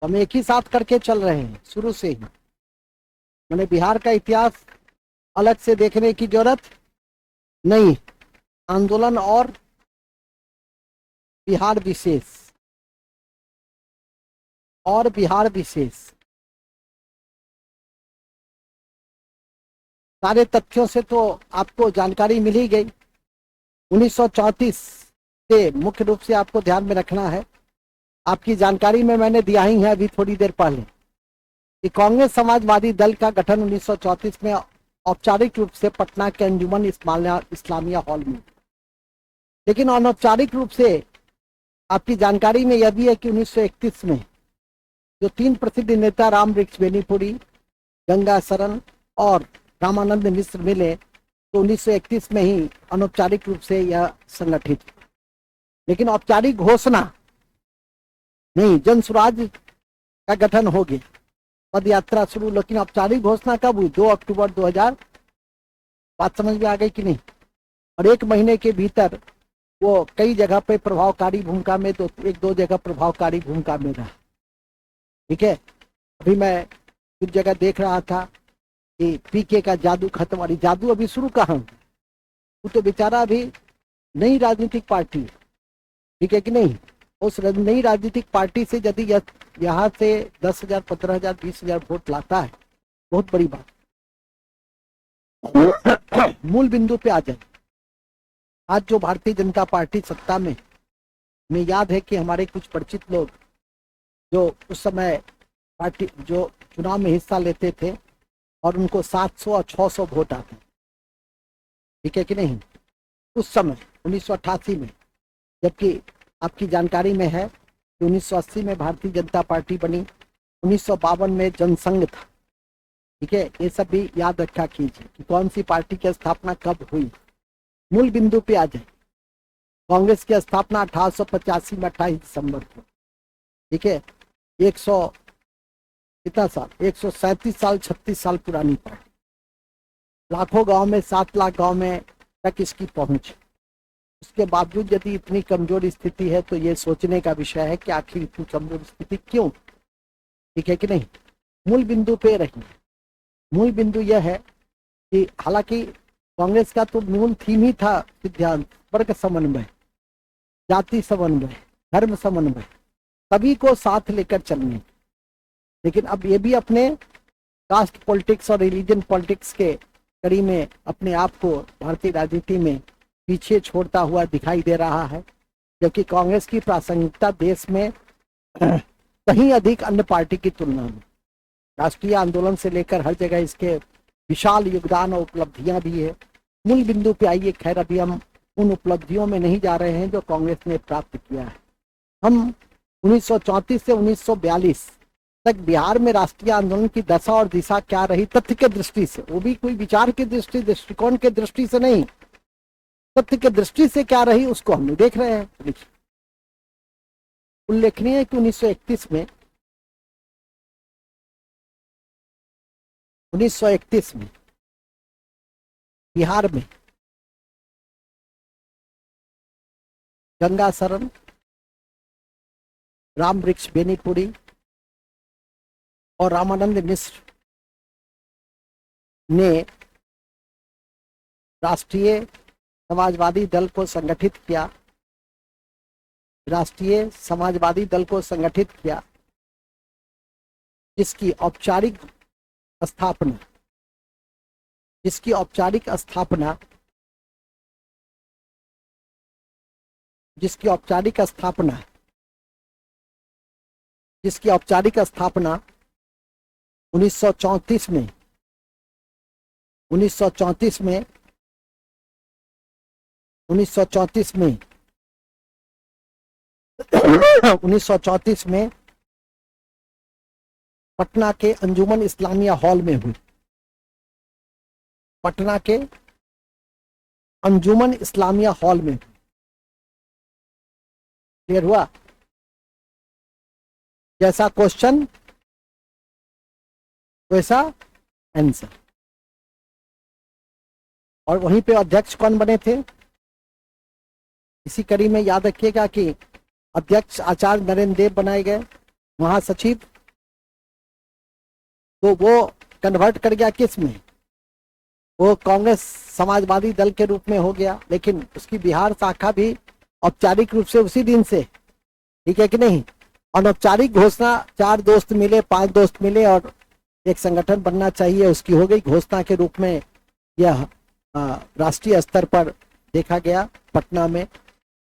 हम एक ही साथ करके चल रहे हैं शुरू से ही। मैंने बिहार का इतिहास अलग से देखने की जरूरत नहीं। आंदोलन और बिहार विशेष सारे तथ्यों से तो आपको जानकारी मिल ही गई। 1934 से मुख्य रूप से आपको ध्यान में रखना है। आपकी जानकारी में मैंने दिया ही है अभी थोड़ी देर पहले कि कांग्रेस समाजवादी दल का गठन 1934 में औपचारिक रूप से पटना के अंजुमन इस्लामिया हॉल में, लेकिन अनौपचारिक रूप से आपकी जानकारी में यह भी है कि 1931 में जो 3 प्रसिद्ध नेता राम वृक्ष बेनीपुरी, गंगा शरण और रामानंद मिश्र मिले तो 1931 में ही अनौपचारिक रूप से यह संगठित, लेकिन औपचारिक घोषणा नहीं। जन स्वराज का गठन हो गया, पद यात्रा शुरू, लेकिन औपचारिक घोषणा कब हुई? 2 अक्टूबर 2000। बात समझ में आ गई कि नहीं? और 1 महीने के भीतर वो कई जगह पे प्रभावकारी भूमिका में, तो 1-2 जगह प्रभावकारी भूमिका में रहा। ठीक है, अभी मैं कुछ जगह देख रहा था कि पीके का जादू खत्म, वाली जादू अभी शुरू कहाँ? वो तो बेचारा अभी नई राजनीतिक पार्टी है, ठीक है कि नहीं? उस नई राजनीतिक पार्टी से यदि यहाँ से 10,000, 15,000, 20,000 वोट लाता है, बहुत बड़ी बात। मूल बिंदु पे आ जाए। आज जो भारतीय जनता पार्टी सत्ता में, हमें याद है कि हमारे कुछ परिचित लोग जो उस समय पार्टी जो चुनाव में हिस्सा लेते थे और उनको 700 और 600 वोट आते, ठीक है कि नहीं? उस समय 1988 में, जबकि आपकी जानकारी में है कि 1980 में भारतीय जनता पार्टी बनी, 1952 में जनसंघ था। ठीक है, ये सब भी याद रखा कीजिए कि कौन सी पार्टी की स्थापना कब हुई। मूल बिंदु पे आ जाए। कांग्रेस की स्थापना 1885 में 28 दिसंबर को, ठीक है। 100 कितना साल, 137 साल, 36 साल पुरानी पार्टी। लाखों गांव में, 7 लाख गांव में तक इसकी पहुंच। उसके बावजूद यदि इतनी कमजोर स्थिति है तो ये सोचने का विषय है कि आखिर इतनी कमजोर स्थिति क्यों? ठीक है कि नहीं? मूल बिंदु पे रही। मूल बिंदु यह है कि हालांकि कांग्रेस का तो मूल थीम ही था सिद्धांत वर्ग समन्वय, जाति समन्वय, धर्म समन्वय, सभी को साथ लेकर चलने। लेकिन अब ये भी अपने कास्ट पॉलिटिक्स और रिलीजन पॉलिटिक्स के कड़ी में अपने आप को भारतीय राजनीति में पीछे छोड़ता हुआ दिखाई दे रहा है, जबकि कांग्रेस की प्रासंगिकता देश में कहीं अधिक अन्य पार्टी की तुलना में। राष्ट्रीय आंदोलन से लेकर हर जगह इसके विशाल योगदान और उपलब्धियां भी है। मूल बिंदु पे आइए। खैर, अभी हम उन उपलब्धियों में नहीं जा रहे हैं जो कांग्रेस ने प्राप्त किया है। हम 1934 से 1942 तक बिहार में राष्ट्रीय आंदोलन की दशा और दिशा क्या रही, तथ्य के दृष्टि से, वो भी कोई विचार के दृष्टिकोण के दृष्टि से नहीं, तथ्य के दृष्टि से क्या रही, उसको हम देख रहे हैं। उल्लेखनीय है कि 1931 में बिहार में गंगा शरण, राम वृक्ष बेनीपुरी और रामानंद मिश्र ने राष्ट्रीय समाजवादी दल को संगठित किया। राष्ट्रीय समाजवादी दल को संगठित किया, जिसकी औपचारिक स्थापना 1934 में 1934 में पटना के अंजुमन इस्लामिया हॉल में हुई। पटना के अंजुमन इस्लामिया हॉल में। क्लियर हुआ? जैसा क्वेश्चन वैसा आंसर। और वहीं पे अध्यक्ष कौन बने थे? इसी कड़ी में याद रखिएगा कि अध्यक्ष आचार्य नरेंद्र देव बनाए गए महासचिव, तो वो कन्वर्ट कर गया किस में, वो कांग्रेस समाजवादी दल के रूप में हो गया, लेकिन उसकी बिहार शाखा भी औपचारिक रूप से उसी दिन से, ठीक है कि नहीं, अनौपचारिक घोषणा 4 दोस्त मिले, 5 दोस्त मिले और एक संगठन बनना चाहिए, उसकी हो गई घोषणा के रूप में। यह राष्ट्रीय स्तर पर देखा गया पटना में,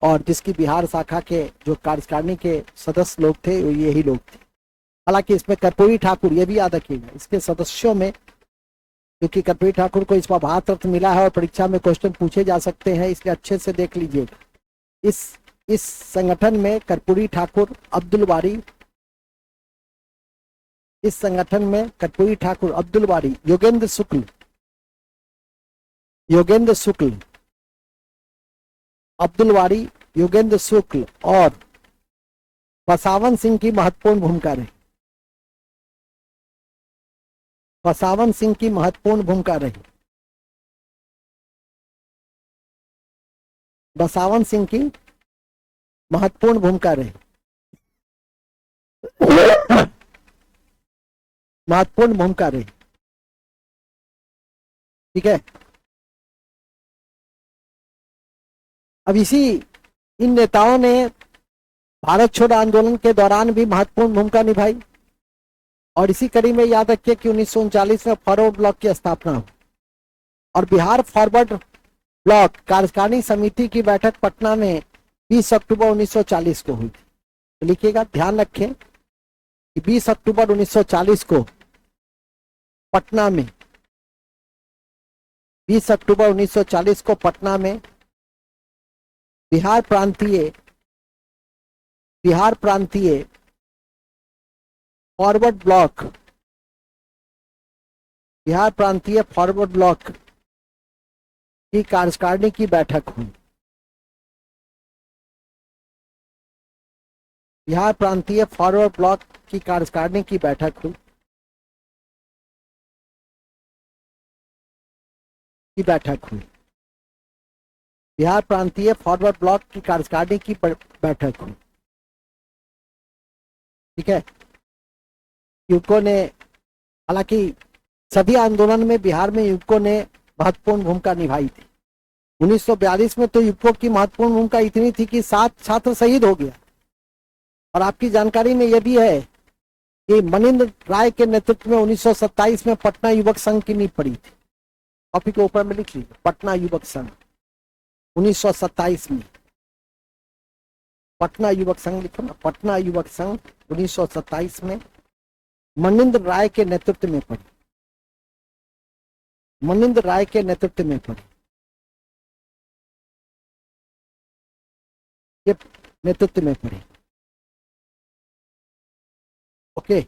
और जिसकी बिहार शाखा के जो कार्यकारिणी के सदस्य लोग थे वो यही लोग थे। हालांकि इसमें कर्पूरी ठाकुर, ये भी याद रखिएगा, इसके सदस्यों में, क्योंकि कर्पूरी ठाकुर को इस बार भारत रत्न मिला है और परीक्षा में क्वेश्चन पूछे जा सकते हैं, इसलिए अच्छे से देख लीजिएगा। इस संगठन में कर्पूरी ठाकुर, अब्दुल बारी, इस संगठन में कर्पूरी ठाकुर, अब्दुल बारी, योगेंद्र शुक्ल, अब्दुल बारी, योगेंद्र शुक्ल और बसावन सिंह की महत्वपूर्ण भूमिका रही। बसावन सिंह की महत्वपूर्ण भूमिका रही। बसावन सिंह की महत्वपूर्ण भूमिका रही। महत्वपूर्ण भूमिका रही, ठीक है। अब इन नेताओं ने भारत छोड़ो आंदोलन के दौरान भी महत्वपूर्ण भूमिका निभाई, और इसी कड़ी में याद रखिए कि 1939 में फॉरवर्ड ब्लॉक की स्थापना हुई और बिहार फॉरवर्ड ब्लॉक कार्यकारिणी समिति की बैठक पटना में 20 अक्टूबर 1940 को हुई थी। तो लिखिएगा, ध्यान रखें कि 20 अक्टूबर 1940 को पटना में, 20 अक्टूबर 1940 को पटना में बिहार प्रांतीय फॉरवर्ड ब्लॉक, बिहार प्रांतीय फॉरवर्ड ब्लॉक की कार्यकारिणी की बैठक हुई। बिहार प्रांतीय फॉरवर्ड ब्लॉक की कार्यकारिणी की बैठक हुई, बिहार प्रांतीय फॉरवर्ड ब्लॉक की कार्यकारिणी की बैठक हुई, ठीक है। युवकों ने, हालांकि सभी आंदोलन में बिहार में युवकों ने महत्वपूर्ण भूमिका निभाई थी। 1942 में तो युवकों की महत्वपूर्ण भूमिका इतनी थी कि 7 छात्र शहीद हो गया। और आपकी जानकारी में यह भी है कि मनिंद्र राय के नेतृत्व में 1927 में पटना युवक संघ की नींव पड़ी थी। कॉपी के ऊपर में लिख लीजिए, पटना युवक संघ 1927 में, पटना युवक संघ लिखो ना, पटना युवक संघ 1927 में मनिंद्र राय के नेतृत्व में पड़ी, मनिंद्र राय के नेतृत्व में पड़ी, ये नेतृत्व में पड़ी, ओके।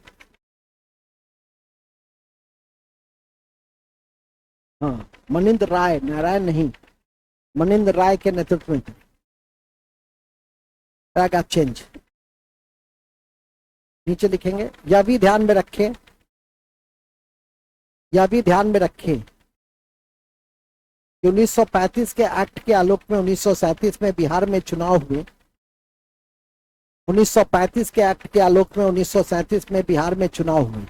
हाँ, मनिंद्र राय, नारायण नहीं, मनिंद्र राय के नेतृत्व में पैराग्राफ चेंज नीचे लिखेंगे। यह भी ध्यान में रखें, यह भी ध्यान में रखें कि 1935 के एक्ट के आलोक में 1937 में बिहार में चुनाव हुए। 1935 के एक्ट के आलोक में 1937 में बिहार में चुनाव हुए।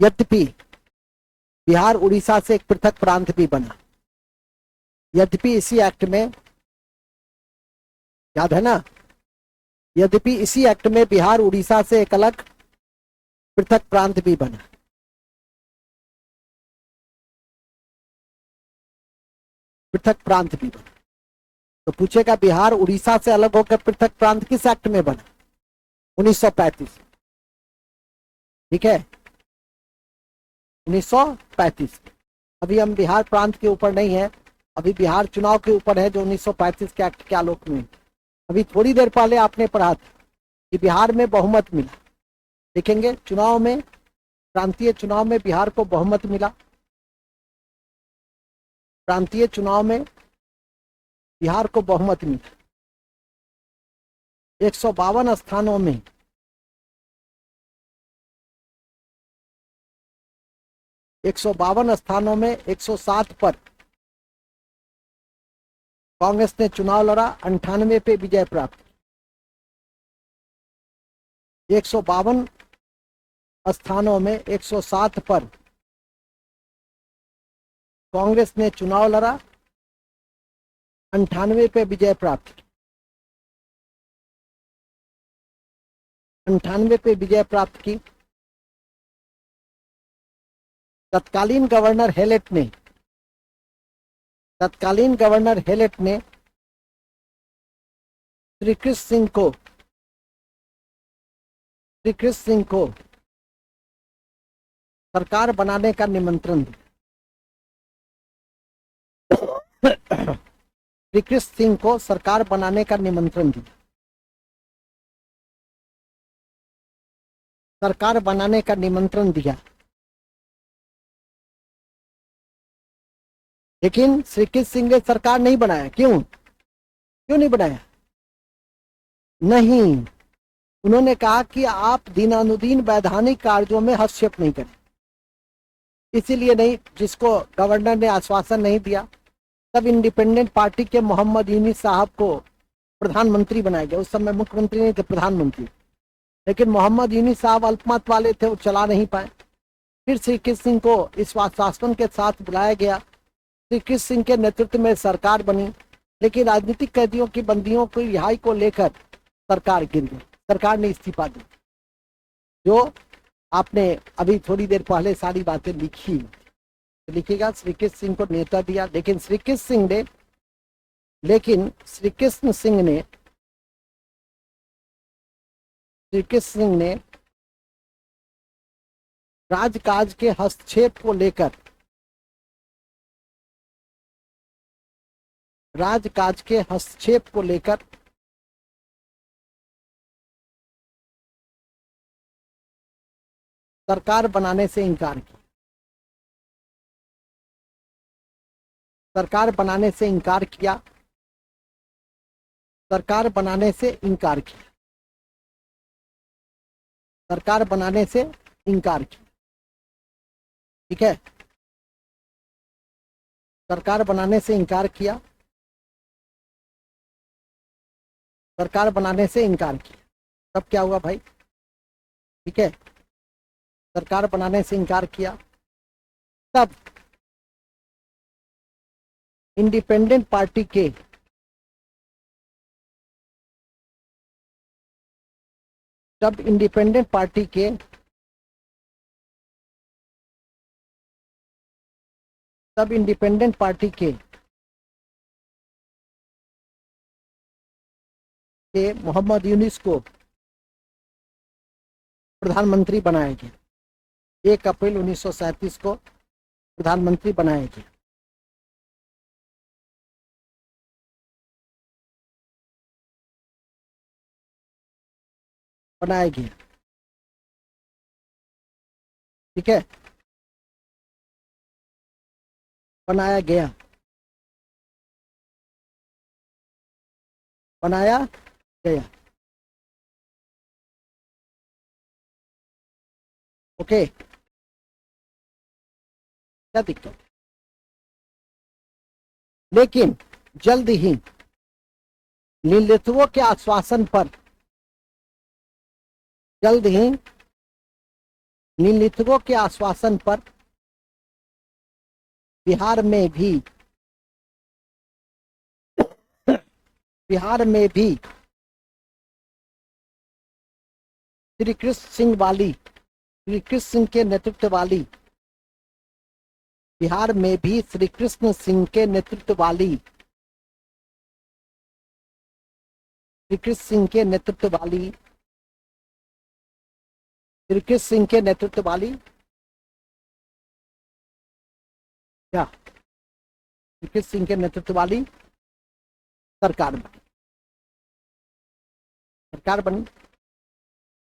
यद्यपि बिहार उड़ीसा से एक पृथक प्रांत भी बना। यद्यपि इसी एक्ट में, याद है ना, यद्यपि इसी एक्ट में बिहार उड़ीसा से एक अलग पृथक प्रांत भी बना। पृथक प्रांत भी बना। तो पूछेगा बिहार उड़ीसा से अलग होकर पृथक प्रांत किस एक्ट में बना? 1935, ठीक है, 1935। अभी हम बिहार प्रांत के ऊपर नहीं है, अभी बिहार चुनाव के ऊपर है जो 1935 के एक्ट के आलोक में। अभी थोड़ी देर पहले आपने पढ़ा था कि बिहार में बहुमत मिला। देखेंगे चुनाव में, प्रांतीय चुनाव में बिहार को बहुमत मिला। प्रांतीय चुनाव में बिहार को बहुमत मिला। 152 स्थानों में 152 स्थानों में 107 पर कांग्रेस ने चुनाव लड़ा, 98 पे विजय प्राप्त की। 152 स्थानों में 107 पर कांग्रेस ने चुनाव लड़ा, 98 पे विजय प्राप्त की। 98 पे विजय प्राप्त की। तत्कालीन गवर्नर हेलेट ने श्रीकृष्ण सिंह को सरकार बनाने का निमंत्रण दिया। श्रीकृष्ण सिंह को सरकार बनाने का निमंत्रण दिया। सरकार बनाने का निमंत्रण दिया, लेकिन श्रीकृष्ण सिंह ने सरकार नहीं बनाया। क्यों नहीं बनाया? नहीं, उन्होंने कहा कि आप दिनानुदिन वैधानिक कार्यों में हस्तक्षेप नहीं करें। इसीलिए नहीं, जिसको गवर्नर ने आश्वासन नहीं दिया, तब इंडिपेंडेंट पार्टी के मोहम्मद यूनिस साहब को प्रधानमंत्री बनाया गया। उस समय मुख्यमंत्री नहीं थे, प्रधानमंत्री। लेकिन मोहम्मद यूनिस साहब अल्पमत वाले थे, वो चला नहीं पाए। फिर श्रीकृष्ण सिंह को इस आश्वासन के साथ बुलाया गया। श्रीकृष्ण सिंह के नेतृत्व में सरकार बनी, लेकिन राजनीतिक कैदियों की बंदियों की रिहाई को लेकर सरकार गिर गई। सरकार ने इस्तीफा दी। जो आपने अभी थोड़ी देर पहले सारी बातें लिखी, तो लिखिएगा श्रीकृष्ण सिंह को नेता दिया, लेकिन श्रीकृष्ण सिंह ने राजकाज के हस्तक्षेप को लेकर सरकार बनाने से इनकार किया। सरकार बनाने से इनकार किया। सरकार बनाने से इनकार किया। ठीक है, सरकार बनाने से इनकार किया। सरकार बनाने से इनकार किया। तब क्या हुआ भाई? ठीक है, सरकार बनाने से इनकार किया। तब इंडिपेंडेंट पार्टी के मोहम्मद यूनिस को प्रधानमंत्री बनाया गया। 1 अप्रैल 1937 को प्रधानमंत्री बनाया गया। ठीक है, बनाया गया। ओके, क्या दिक्कत? लेकिन जल्द ही नीलत्वों के आश्वासन पर बिहार में भी श्रीकृष्ण सिंह के नेतृत्व वाली सरकार बनी।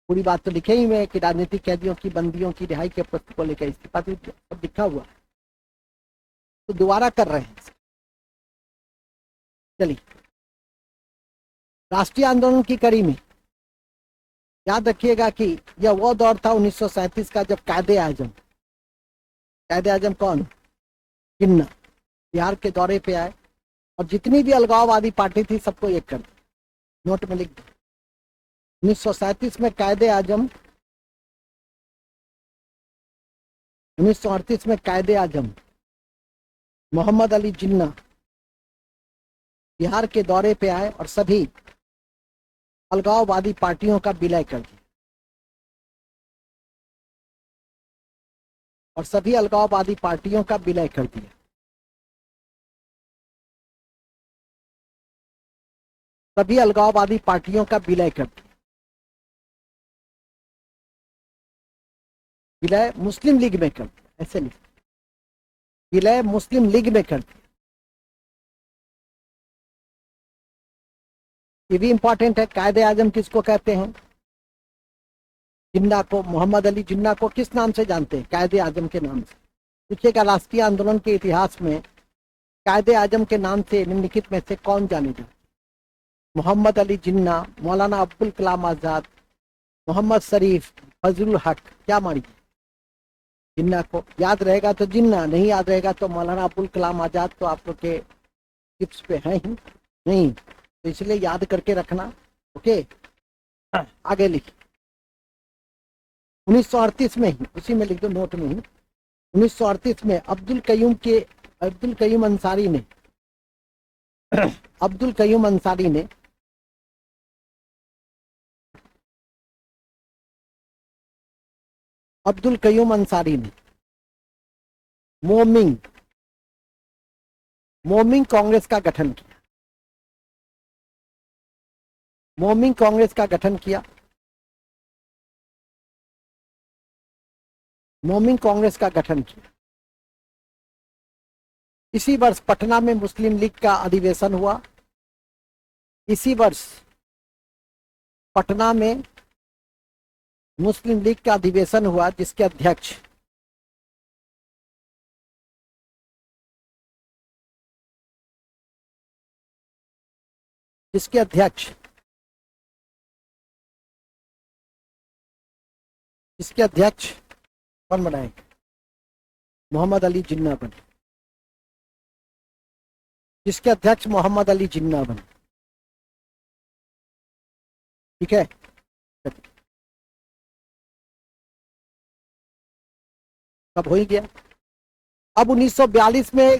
पूरी बात तो लिखे ही में कि राजनीतिक कैदियों की बंदियों की रिहाई के प्रश्न को लेकर इस्तीफा सब लिखा हुआ, तो दोबारा कर रहे हैं। चलिए, राष्ट्रीय आंदोलन की कड़ी में याद रखिएगा कि यह वो दौर था 1937 का, जब कायदे आजम कायदे आजम कौन? जिन्ना। बिहार के दौरे पे आए और जितनी भी अलगाववादी पार्टी थी सबको एक कर दिया, नोट में लिख दिया। 1937 में कायदे आजम 1938 में कायदे आजम मोहम्मद अली जिन्ना बिहार के दौरे पे आए और सभी अलगाववादी पार्टियों का विलय कर दिया और सभी अलगाववादी पार्टियों का विलय कर दिया। सभी अलगाववादी पार्टियों का विलय कर दिया। विलय मुस्लिम लीग में कर दिया, ऐसे लिख, विलय मुस्लिम लीग में कर दिया। ये भी इंपॉर्टेंट है। कायदे आजम किसको कहते हैं? जिन्ना को। मोहम्मद अली जिन्ना को किस नाम से जानते हैं? कायदे आजम के नाम से। पूछिएगा राष्ट्रीय आंदोलन के इतिहास में कायदे आजम के नाम से निम्नलिखित में से कौन जाने जाते? मोहम्मद अली जिन्ना, मौलाना अब्दुल कलाम आजाद, मोहम्मद शरीफ, फजलुल हक। क्या मानिए? जिन्ना को। याद रहेगा तो जिन्ना, नहीं याद रहेगा तो मौलाना अब्दुल कलाम आजाद तो आप लोग के टिप्स पे है ही नहीं, तो इसलिए याद करके रखना। ओके, आगे लिखिए। 1938 में ही, उसी में लिख दो नोट में ही, 1938 में अब्दुल कयूम अंसारी ने अब्दुल कयूम अंसारी ने अब्दुल कयूम अंसारी ने मोमिंग कांग्रेस का गठन किया। मोमिंग कांग्रेस का गठन किया। मोमिंग कांग्रेस का गठन किया। इसी वर्ष पटना में मुस्लिम लीग का अधिवेशन हुआ। इसी वर्ष पटना में मुस्लिम लीग का अधिवेशन हुआ जिसके अध्यक्ष इसके अध्यक्ष कौन बनाए? मोहम्मद अली जिन्ना बने। जिसके अध्यक्ष मोहम्मद अली जिन्ना बने। ठीक है, सब हो ही गया। अब 1942 में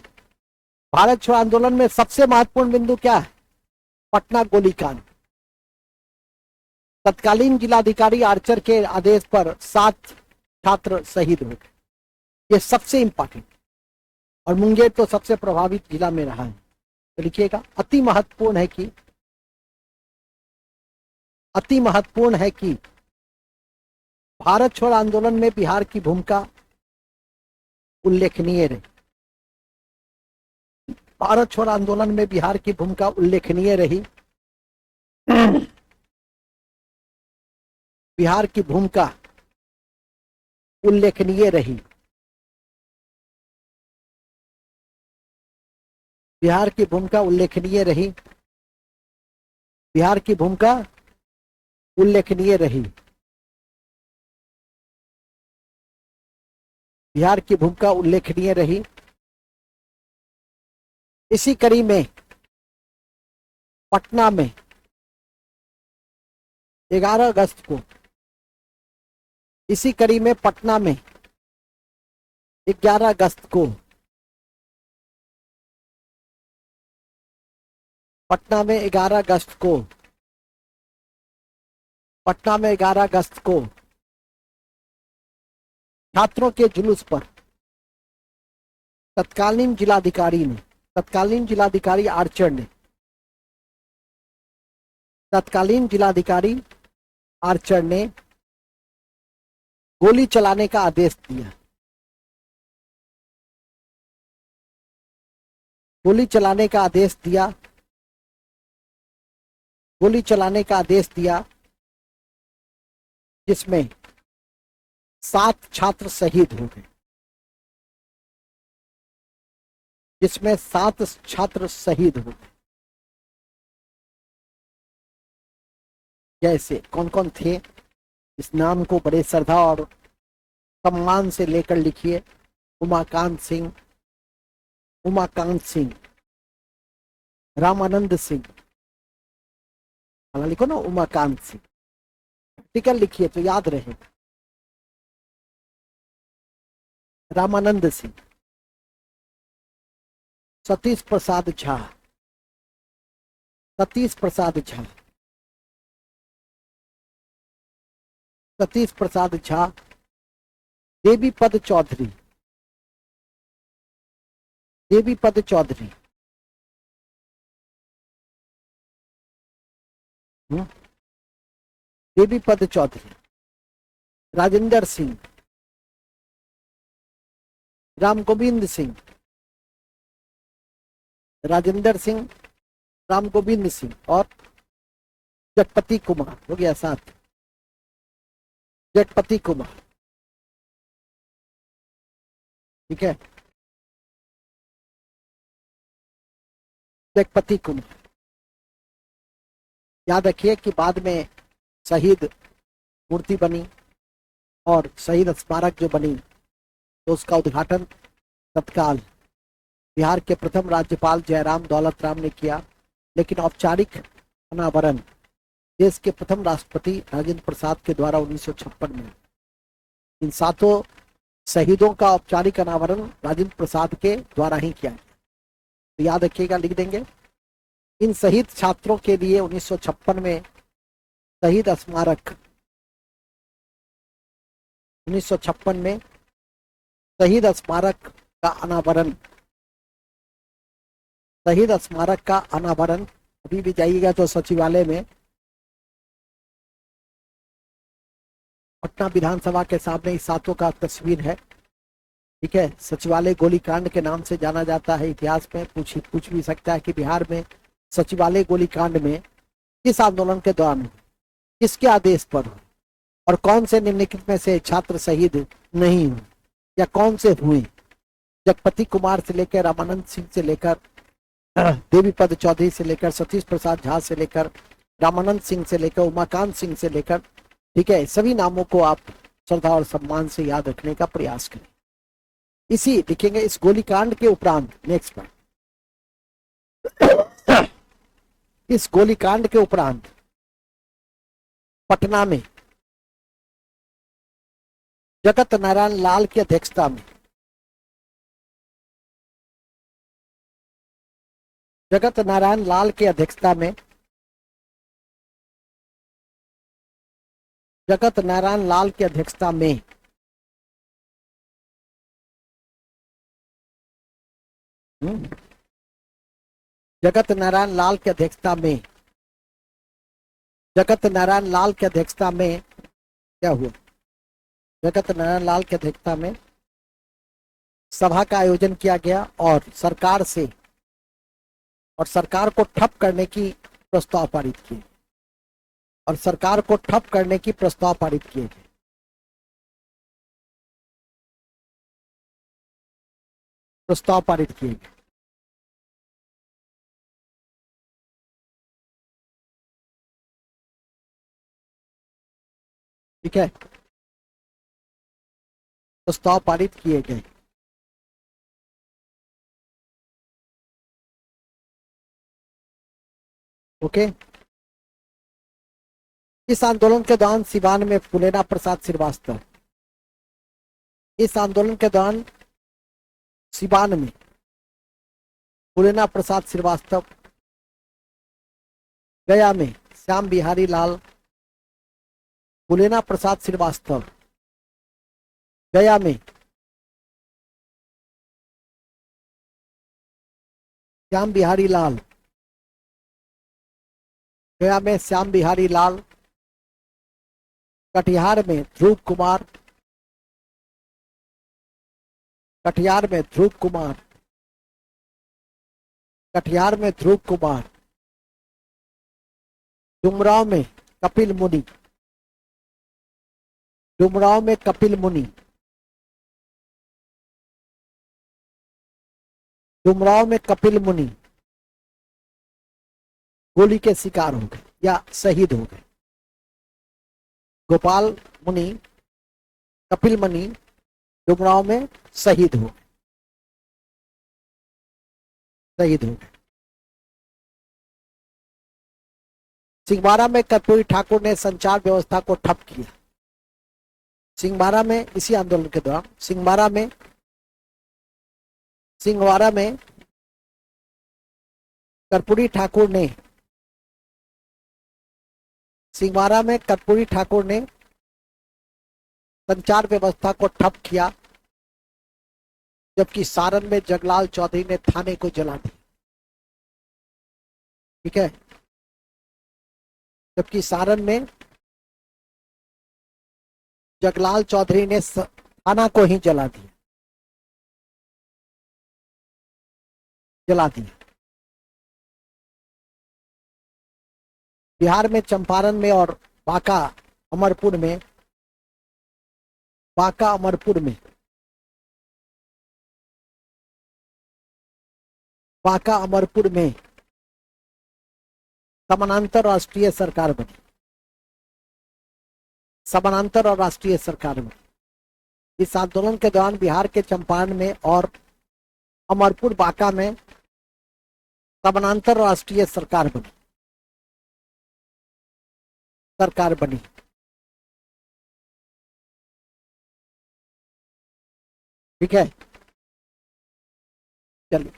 भारत छोड़ो आंदोलन में सबसे महत्वपूर्ण बिंदु क्या है? पटना गोलीकांड। तत्कालीन जिलाधिकारी आर्चर के आदेश पर 7 छात्र शहीद हो गए। ये सबसे इंपॉर्टेंट, और मुंगेर तो सबसे प्रभावित जिला में रहा है। तो लिखिएगा, अति महत्वपूर्ण है कि भारत छोड़ो आंदोलन में बिहार की भूमिका उल्लेखनीय रही। भारत छोड़ो आंदोलन में बिहार की भूमिका उल्लेखनीय रही। बिहार की भूमिका उल्लेखनीय रही। बिहार की भूमिका उल्लेखनीय रही। बिहार की भूमिका उल्लेखनीय रही। बिहार की भूमिका उल्लेखनीय रही। इसी कड़ी में पटना में 11 अगस्त को, इसी कड़ी में पटना में 11 अगस्त को, पटना में 11 अगस्त को, पटना में 11 अगस्त को छात्रों के जुलूस पर तत्कालीन जिलाधिकारी आर्चर ने तत्कालीन जिलाधिकारी आर्चर ने गोली चलाने का आदेश दिया। गोली चलाने का आदेश दिया। गोली चलाने का आदेश दिया जिसमें 7 छात्र शहीद हो गए। जिसमें 7 छात्र शहीद हो गए। जैसे कौन कौन थे, इस नाम को बड़े श्रद्धा और सम्मान से लेकर लिखिए। उमाकांत सिंह, उमाकांत सिंह, रामानंद सिंह, लिखो ना उमाकांत सिंह, आर्टिकल लिखिए तो याद रहे। रामानंद सिंह, सतीश प्रसाद झा, सतीश प्रसाद झा, सतीश प्रसाद झा, देवीपद चौधरी, देवीपद चौधरी, देवीपद चौधरी, राजेंद्र सिंह, राम गोविंद सिंह, राजेंद्र सिंह, राम गोविंद सिंह और जगपति कुमार, हो गया 7। जगपति कुमार, ठीक है, जगपति कुमार। याद रखिए कि बाद में शहीद मूर्ति बनी और शहीद स्मारक जो बनी तो उसका उद्घाटन तत्काल बिहार के प्रथम राज्यपाल जयराम दौलत राम ने किया, लेकिन औपचारिक अनावरण देश के प्रथम राष्ट्रपति राजेंद्र प्रसाद के द्वारा 1956 में। इन 7 शहीदों का औपचारिक अनावरण राजेंद्र प्रसाद के द्वारा ही किया गया, तो याद रखिएगा, लिख देंगे। इन शहीद छात्रों के लिए 1956 में शहीद स्मारक, 1956 में शहीद स्मारक का अनावरण, शहीद स्मारक का अनावरण, अभी भी जाइएगा तो सचिवालय में, पटना विधानसभा के सामने इस 7 का तस्वीर है, ठीक है। सचिवालय गोलीकांड के नाम से जाना जाता है, इतिहास में पूछ भी सकता है कि बिहार में सचिवालय गोलीकांड में किस आंदोलन के दौरान, किसके आदेश पर और कौन से निम्नलिखित में से छात्र शहीद नहीं हुए या कौन से हुए। जगपति कुमार से लेकर रामानंद सिंह से लेकर देवीपद चौधरी से लेकर सतीश प्रसाद झा से लेकर रामानंद सिंह से लेकर उमाकांत सिंह से लेकर, ठीक है, सभी नामों को आप श्रद्धा और सम्मान से याद रखने का प्रयास करें। इसी लिखेंगे इस गोलीकांड के उपरांत, नेक्स्ट पर, इस गोलीकांड के उपरांत पटना में जगत नारायण लाल की अध्यक्षता में, जगत नारायण लाल की अध्यक्षता में, जगत नारायण लाल की अध्यक्षता में जगत नारायण लाल की अध्यक्षता में, जगत नारायण लाल की अध्यक्षता में क्या हुआ, जगत नारायण लाल की अध्यक्षता में सभा का आयोजन किया गया और सरकार को ठप करने की प्रस्ताव पारित किए, और सरकार को ठप करने की प्रस्ताव पारित किए गए। प्रस्ताव पारित किए गए, ठीक है, प्रस्ताव पारित किए गए। ओके। इस आंदोलन के दौरान सिवान में फूलेना प्रसाद श्रीवास्तव, इस आंदोलन के दौरान सिवान में फूलेना प्रसाद श्रीवास्तव, गया में श्याम बिहारी लाल, फूलेना प्रसाद श्रीवास्तव, गया में श्याम बिहारी लाल, गया में श्याम बिहारी लाल, कटिहार में ध्रुव कुमार, कटिहार में ध्रुव कुमार, कटिहार में ध्रुव कुमार, डुमराव में कपिल मुनि, डुमराव में कपिल मुनि, डुमराव में कपिल मुनि गोली के शिकार हो गए या शहीद हो गए। गोपाल मुनि, कपिल मुनि डुमरांव में शहीद हो गए। सिंघवाड़ा में कर्पूरी ठाकुर ने संचार व्यवस्था को ठप किया। सिंघवाड़ा में इसी आंदोलन के दौरान सिंघवाड़ा में कर्पूरी ठाकुर ने संचार व्यवस्था को ठप किया, जबकि सारण में जगलाल चौधरी ने थाने को जला दिया। ठीक है, जबकि सारण में जगलाल चौधरी ने थाना को ही जला दिया। बिहार में चंपारण में और बांका अमरपुर में समानांतर राष्ट्रीय सरकार बनी। इस आंदोलन के दौरान बिहार के चंपारण में और अमरपुर बांका में समानांतर राष्ट्रीय सरकार बनी। ठीक है, चलिए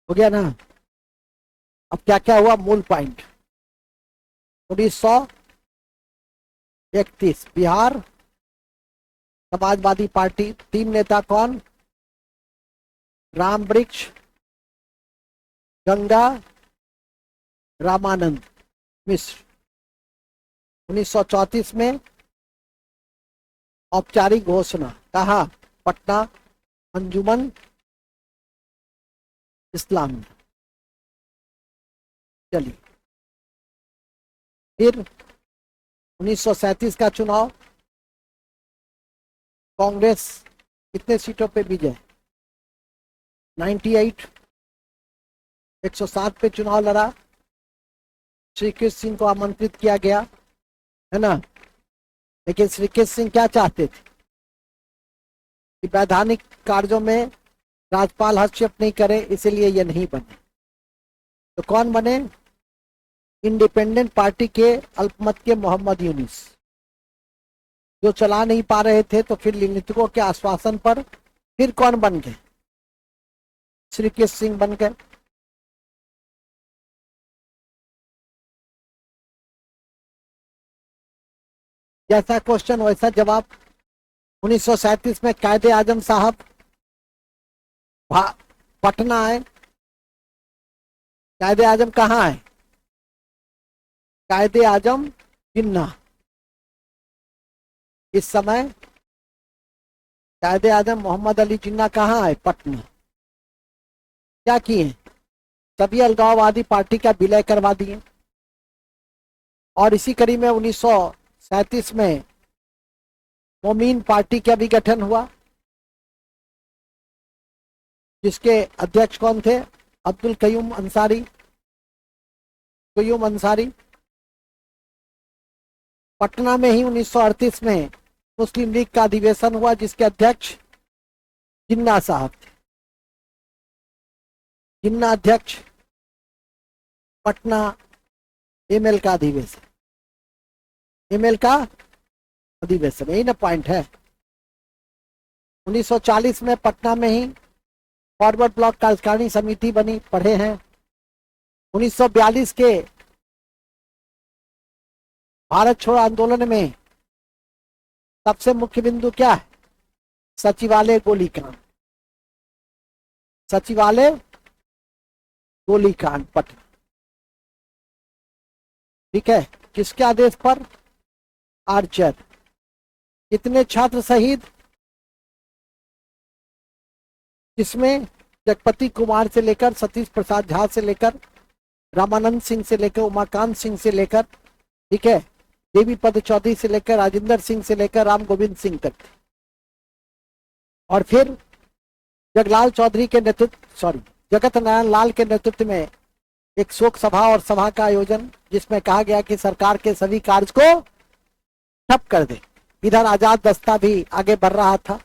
हो गया ना। अब क्या क्या हुआ, मूल पॉइंट। 1931 बिहार समाजवादी पार्टी, 3 नेता कौन? राम वृक्ष, गंगा, रामानंद मिश्र। 1934 में औपचारिक घोषणा, कहा? पटना अंजुमन इस्लाम। चलिए, फिर 1937 का चुनाव, कांग्रेस कितने सीटों पे विजय? 98। 107 पे चुनाव लड़ा। श्री कृष्ण सिंह को आमंत्रित किया गया, है ना, लेकिन श्री कृष्ण सिंह क्या चाहते थे कि वैधानिक कार्यों में राज्यपाल हस्तक्षेप नहीं करे, इसलिए ये नहीं बने। तो कौन बने? इंडिपेंडेंट पार्टी के अल्पमत के मोहम्मद यूनुस, जो चला नहीं पा रहे थे, तो फिर लीनितकों के आश्वासन पर फिर कौन बन गए? श्री कृष्ण सिंह बन गए। जैसा क्वेश्चन वैसा जवाब। 1937 में कायदे आजम साहब पटना आए। कायदे आजम कहाँ आए? कायदे आजम जिन्ना। इस समय कायदे आजम मोहम्मद अली जिन्ना कहाँ आए? पटना। क्या किए? सभी अलगाववादी पार्टी का विलय करवा दिए। और इसी कड़ी में 1937 में मोमीन पार्टी का भी गठन हुआ, जिसके अध्यक्ष कौन थे? अब्दुल कयूम अंसारी। पटना में ही 1938 में मुस्लिम लीग का अधिवेशन हुआ, जिसके अध्यक्ष जिन्ना साहब थे। जिन्ना अध्यक्ष। पटना एमएल का अधिवेशन, यही ना पॉइंट है। 1940 में पटना में ही फॉरवर्ड ब्लॉक कार्यकारिणी समिति बनी, पढ़े हैं। 1942 के भारत छोड़ो आंदोलन में सबसे मुख्य बिंदु क्या है? सचिवालय गोलीकांड पटना। ठीक है, किसके आदेश पर? आर्चर। कितने छात्र शहीद? इसमें जगपति कुमार से लेकर, सतीश प्रसाद झा से लेकर, रामानंद सिंह से लेकर, उमाकांत सिंह से लेकर, ठीक है, देवी पद चौधरी से लेकर, राजेंद्र सिंह से लेकर, राम गोविंद सिंह तक। और फिर जगलाल चौधरी के जगत नारायण लाल के नेतृत्व में एक शोक सभा और सभा का आयोजन, जिसमें कहा गया कि सरकार के सभी कार्य को ठप कर दे। इधर आजाद दस्ता भी आगे बढ़ रहा था।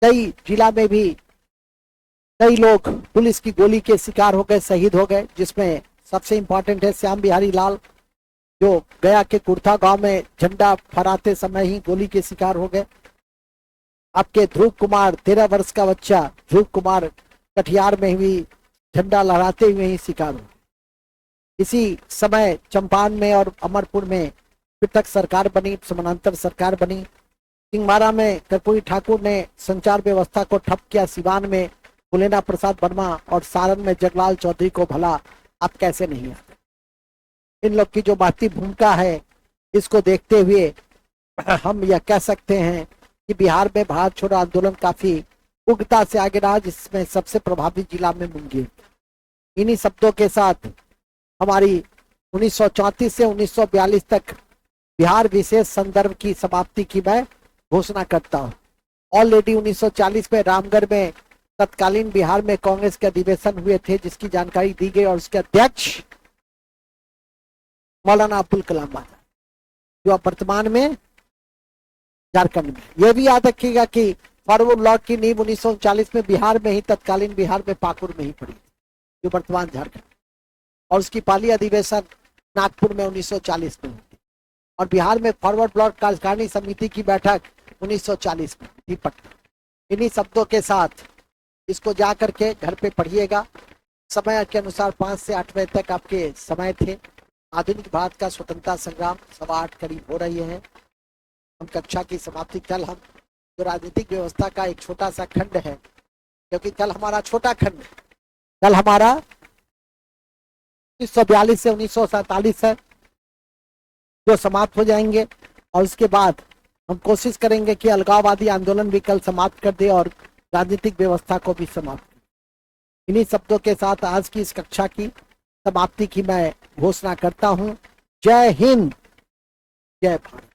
कई जिला में भी कई लोग पुलिस की गोली के शिकार हो गए, शहीद हो गए, जिसमें सबसे इंपॉर्टेंट है श्याम बिहारी लाल, जो गया के कुर्था गांव में झंडा फहराते समय ही गोली के शिकार हो गए। आपके ध्रुव कुमार 13 वर्ष का बच्चा ध्रुव कुमार कटिहार में भी झंडा लहराते हुए ही शिकार हो। इसी समय चंपारण में और अमरपुर में पृथक सरकार बनी, समानांतर सरकार बनी। सिंहमारा में कर्पूरी ठाकुर ने संचार व्यवस्था को ठप किया, सिवान में फुलेना प्रसाद वर्मा और सारण में जगलाल चौधरी को भला आप कैसे नहीं आते। इन लोग की जो महती भूमिका है, इसको देखते हुए हम यह कह सकते हैं कि बिहार में भारत छोड़ो आंदोलन काफी उग्रता से आगे रहा, जिसमें सबसे प्रभावी जिला में मुंगेर। इन्हीं शब्दों के साथ हमारी 1934 से 1942 तक बिहार विशेष संदर्भ की समाप्ति की मैं घोषणा करता हूँ। ऑलरेडी 1940 में रामगढ़ में तत्कालीन बिहार में कांग्रेस के अधिवेशन हुए थे, जिसकी जानकारी दी गई, और उसके अध्यक्ष मौलाना अब्दुल कलाम आजाद, जो अब वर्तमान में झारखंड में। यह भी याद रखिएगा कि फॉरवर्ड ब्लॉक की नींव 1939 में बिहार में ही, तत्कालीन बिहार में पाकुड़ में ही पड़ी, जो वर्तमान झारखंड, और उसकी पहली अधिवेशन नागपुर में 1940 में हुई, और बिहार में फॉरवर्ड ब्लॉक कार्यकारिणी समिति की बैठक 1940 में थी पटना। इन्हीं शब्दों के साथ इसको जा करके घर पे पढ़िएगा। समय के अनुसार 5 से 8 बजे तक आपके समय थे। आधुनिक भारत का स्वतंत्रता संग्राम 8:15 करीब हो रही है। हम कक्षा की समाप्ति, कल हम जो राजनीतिक व्यवस्था का एक छोटा सा खंड है, क्योंकि कल हमारा छोटा खंड, कल हमारा 1942 से 1947 है, जो समाप्त हो जाएंगे, और उसके बाद हम कोशिश करेंगे कि अलगाववादी आंदोलन भी कल समाप्त कर दे और राजनीतिक व्यवस्था को भी समाप्त कर। इन्हीं शब्दों के साथ आज की इस कक्षा की समाप्ति की मैं घोषणा करता हूं। जय हिंद, जय भारत।